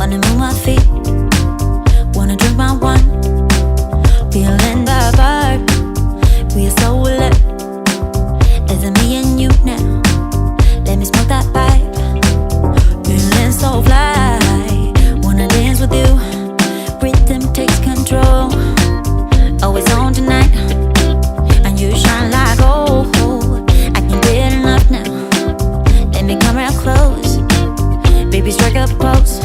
Wanna move my feet, wanna drink my wine, feeling the vibe. We are so lit. Is it me and you now? Let me smoke that pipe. Feeling so fly, wanna dance with you. Rhythm takes control. Always on tonight, and you shine like gold. I can't get enough now. Let me come real close. Baby, strike up a pose.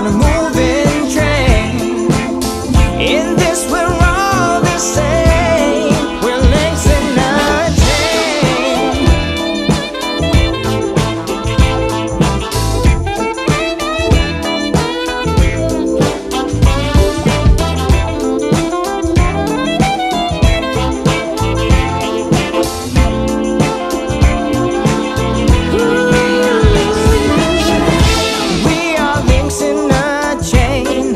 on a moving train. In this we're all the same. We're links in a chain. We are links in a chain.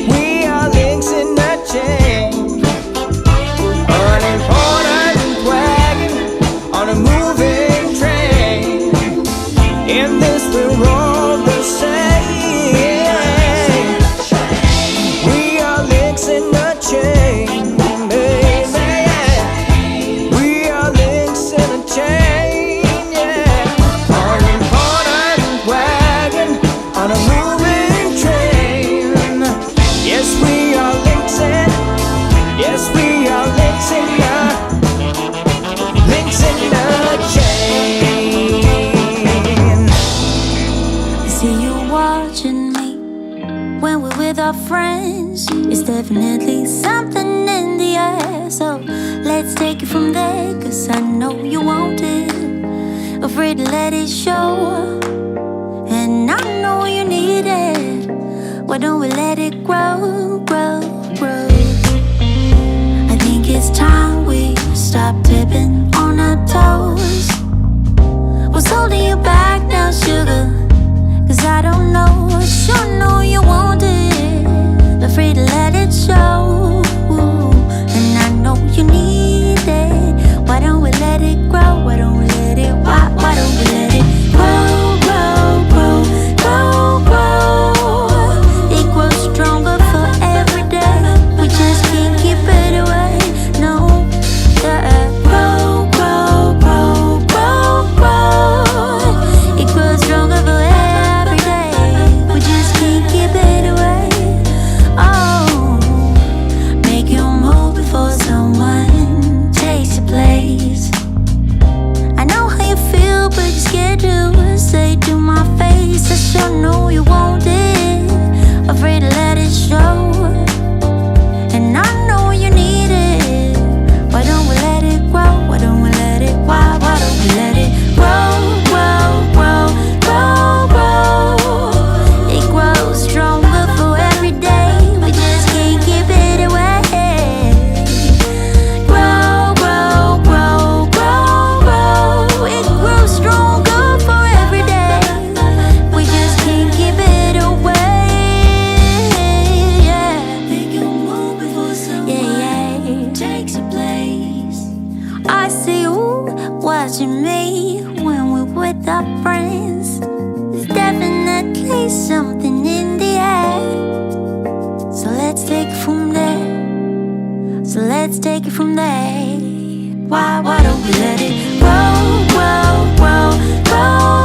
We are links in a chain. An important wagon on a moving train. In this we're all the same. We are links in a chain, baby. We are links in a chain, yeah. An important wagon on a moving train. Yes, we are links in. Yes, we are links in a chain. See you watching me when we're with our friends. It's definitely something in the air. So let's take it from there, 'cause I know you want it. Afraid to let it show, and I know you need it. Why don't we let it grow, grow, grow? I think it's time we stop tipping on our toes. What's holding you back now, sugar? 'Cause I don't know, sure know you want it. Afraid to let it show, and I know you need it. Why don't we let it grow? Why don't we let it, why don't we let it grow, grow, grow, grow, grow? It grows stronger for every day. We just can't keep it away, no. Yeah. Grow, grow, grow, grow, grow. It grows stronger for every day. We just can't keep it away. Oh, make you move before someone takes your place. I know how you feel, but you're scared to say to my face. I sure know you want it. Afraid to let it show, and I know you need it. Why don't we let it grow? Why don't we let it, why don't we let it grow, grow, grow, grow, grow? It grows stronger for every day. We just can't keep it away. Grow, grow, grow, grow, grow. It grows stronger for every day. We just can't keep it away. Yeah. Make you move before someone takes your place. I see you watching me when we're with our friends. There's definitely something in the air. So let's take it from there. So let's take it from there. Why don't we let it grow, grow, grow, grow?